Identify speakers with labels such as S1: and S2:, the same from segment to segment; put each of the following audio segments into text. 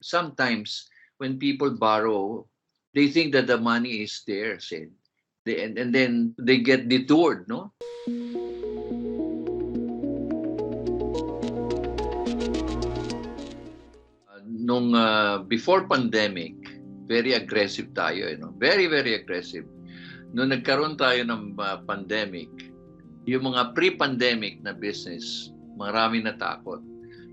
S1: sometimes when people borrow, they think that the money is theirs, and then they get detoured, no? Nung before pandemic, very aggressive tayo, very, very aggressive. Nung nagkaroon tayo ng pandemic, yung mga pre-pandemic na business, marami natakot.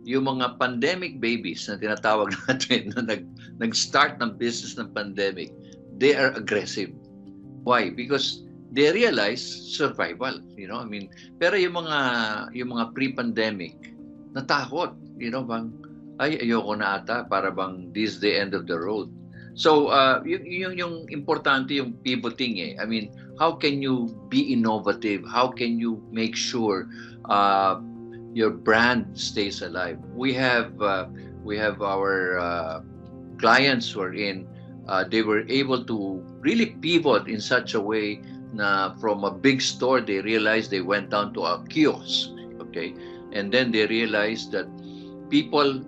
S1: Yung mga pandemic babies na tinatawag natin na nag-start ng business ng pandemic, they are aggressive. Why? Because they realize survival, I mean, pero yung mga pre-pandemic, natakot, bang ay ayoko na ata, para bang this is the end of the road. So yung importante yung pivoting, I mean, how can you be innovative? How can you make sure your brand stays alive? We have our clients who are in they were able to really pivot in such a way na from a big store they realized they went down to a kiosk, okay, and then they realized that people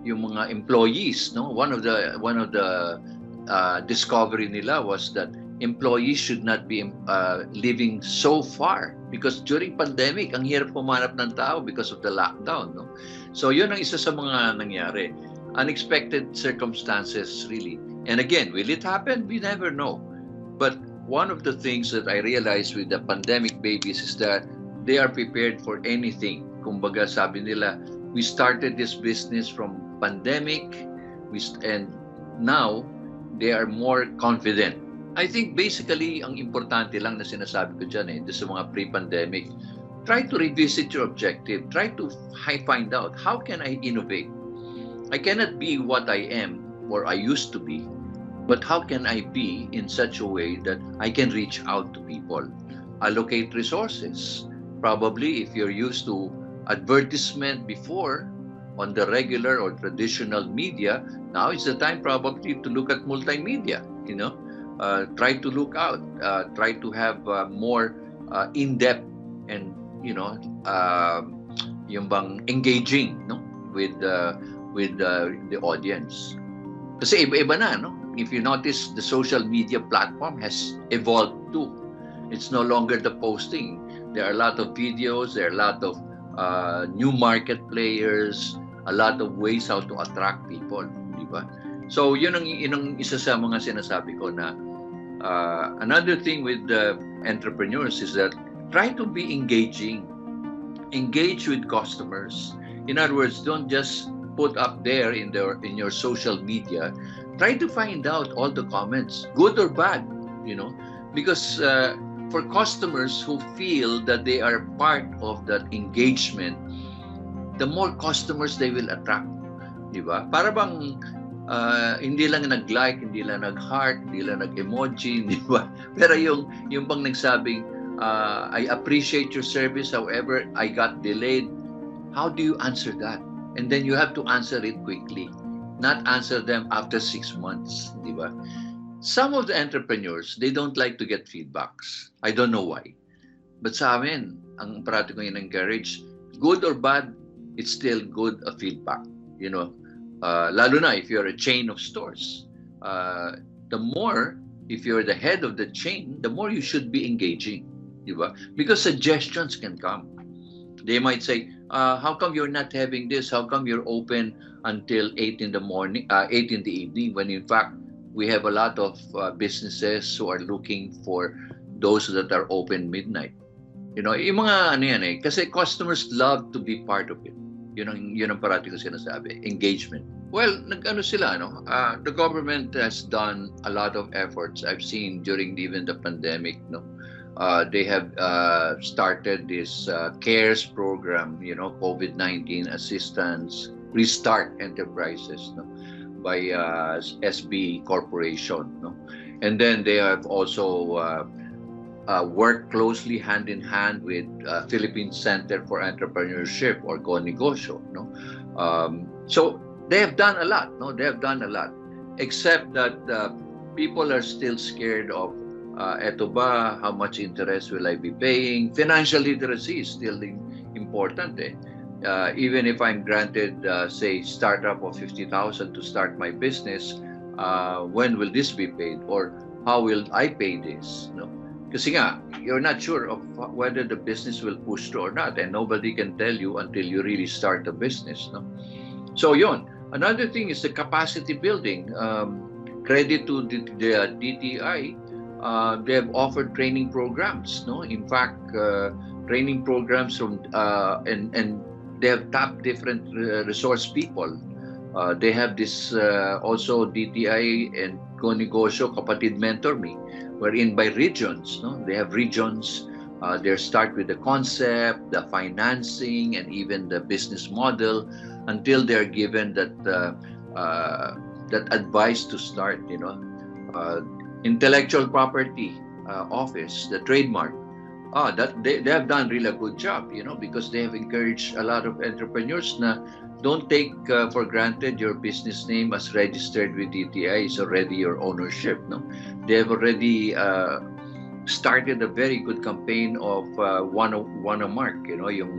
S1: yung mga employees, no, one of the discovery nila was that employees should not be living so far, because during pandemic ang hirap pumanap ng tao because of the lockdown, no. So yun ang isa sa mga nangyari, unexpected circumstances, really. And again, will it happen? We never know. But one of the things that I realized with the pandemic babies is that they are prepared for anything. Kumbaga sabi nila, we started this business from pandemic, and now they are more confident. I think basically ang importante lang na sinasabi ko dyan sa mga pre-pandemic, try to revisit your objective. Try to find out, how can I innovate? I cannot be what I am or I used to be, but how can I be in such a way that I can reach out to people? Allocate resources. Probably if you're used to advertisement before on the regular or traditional media, now it's the time probably to look at multimedia, try to look out, try to have more in-depth and yung bang engaging, no, with the audience. Kasi iba-iba na, no? If you notice, the social media platform has evolved too. It's no longer the posting. There are a lot of videos, there are a lot of new market players, a lot of ways how to attract people, di ba? So yun ang isa sa mga sinasabi ko na another thing with the entrepreneurs is that try to be engaging. Engage with customers. In other words, don't just put up there in your social media. Try to find out all the comments, good or bad, because for customers who feel that they are part of that engagement, the more customers they will attract, di ba? Para bang hindi lang nag-like, hindi lang nag-heart, hindi lang nag-emoji, di ba? Pero yung bang nagsabing, I appreciate your service, however, I got delayed. How do you answer that? And then you have to answer it quickly, not answer them after 6 months, di ba? Some of the entrepreneurs, they don't like to get feedbacks. I don't know why. But sa amin, ang parati ko yung encourage, good or bad, it's still good feedback, lalo na if you're a chain of stores. The more, if you're the head of the chain, the more you should be engaging, diba? Because suggestions can come. They might say, how come you're not having this? How come you're open until 8 in the morning, 8 in the evening, when in fact we have a lot of businesses who are looking for those that are open midnight. Yung mga kasi customers love to be part of it. Yun ang parati ko sinasabi, engagement. Well, sila, the government has done a lot of efforts. I've seen during even the pandemic, they have started this CARES program, COVID-19 assistance, restart enterprises, by SB Corporation, and then they have also work closely hand in hand with Philippine Center for Entrepreneurship or CONEGOCIO. So they have done a lot. They have done a lot, except that people are still scared of eto ba, how much interest will I be paying? Financial literacy is still important. even if I'm granted, say, startup of 50,000 to start my business, when will this be paid, or how will I pay this? No, kasi nga you're not sure of whether the business will push through or not, and nobody can tell you until you really start the business. No, so yun. Another thing is the capacity building. Credit to the DTI. They have offered training programs. No, in fact, training programs from and they have tapped different resource people. They have this also DTI and Go Negosyo, Kapatid Mentor Me, wherein by regions, no, they have regions. They start with the concept, the financing, and even the business model, until they're given that that advice to start. You know, intellectual property office, the trademark. That they have done really a good job, you know, because they have encouraged a lot of entrepreneurs na don't take for granted your business name as registered with DTI is already your ownership. No, they have already started a very good campaign of one a mark. You know, yung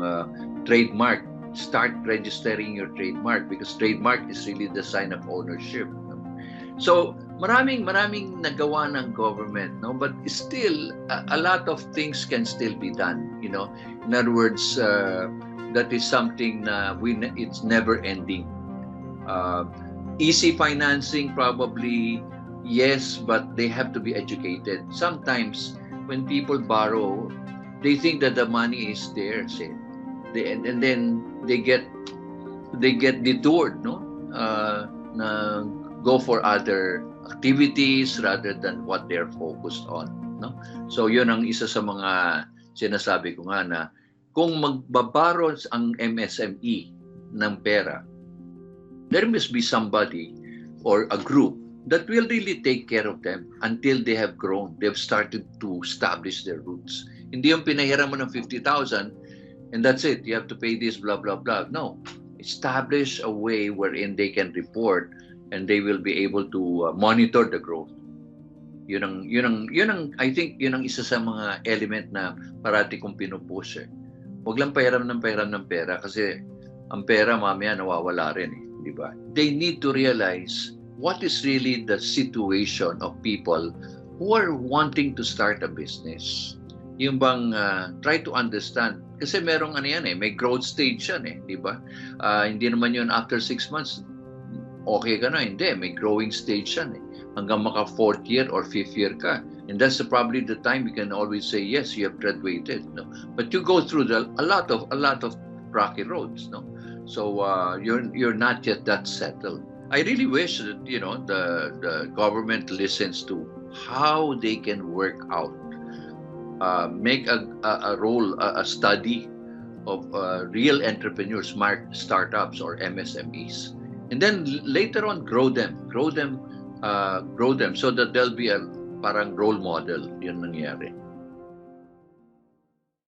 S1: trademark. Start registering your trademark, because trademark is really the sign of ownership. No? So maraming nagawa ng government, no, but still a lot of things can still be done, you know. In other words, that is something it's never ending. Easy financing, probably yes, but they have to be educated. Sometimes when people borrow, they think that the money is theirs, and then they get detoured, no, na go for other activities rather than what they're focused on, no? So yun ang isa sa mga sinasabi ko nga, na kung magbabaro ang MSME ng pera, there must be somebody or a group that will really take care of them until they have grown, they've started to establish their roots. Hindi yung pinahiram mo ng 50,000 and that's it, you have to pay this, blah blah blah. No, establish a way wherein they can report and they will be able to monitor the growth. Yun ang I think yun ang isa sa mga element na parati kong pinupush. Huwag lang pahiram ng pera, kasi ang pera mamaya nawawala rin, di ba? They need to realize what is really the situation of people who are wanting to start a business. Yung bang try to understand, kasi merong may growth stage yan, di ba? Hindi naman yun after 6 months okay ka na, hindi, may growing stage yan, hanggang maka 4th year or 5th year ka, and that's probably the time you can always say yes, you have graduated, no? But you go through a lot of rocky roads, no? So you're not yet that settled. I really wish that, you know, the government listens to how they can work out, make a study of real entrepreneurs, startups or MSMEs, and then later on grow them so that they'll be a parang role model. Yun nangyari.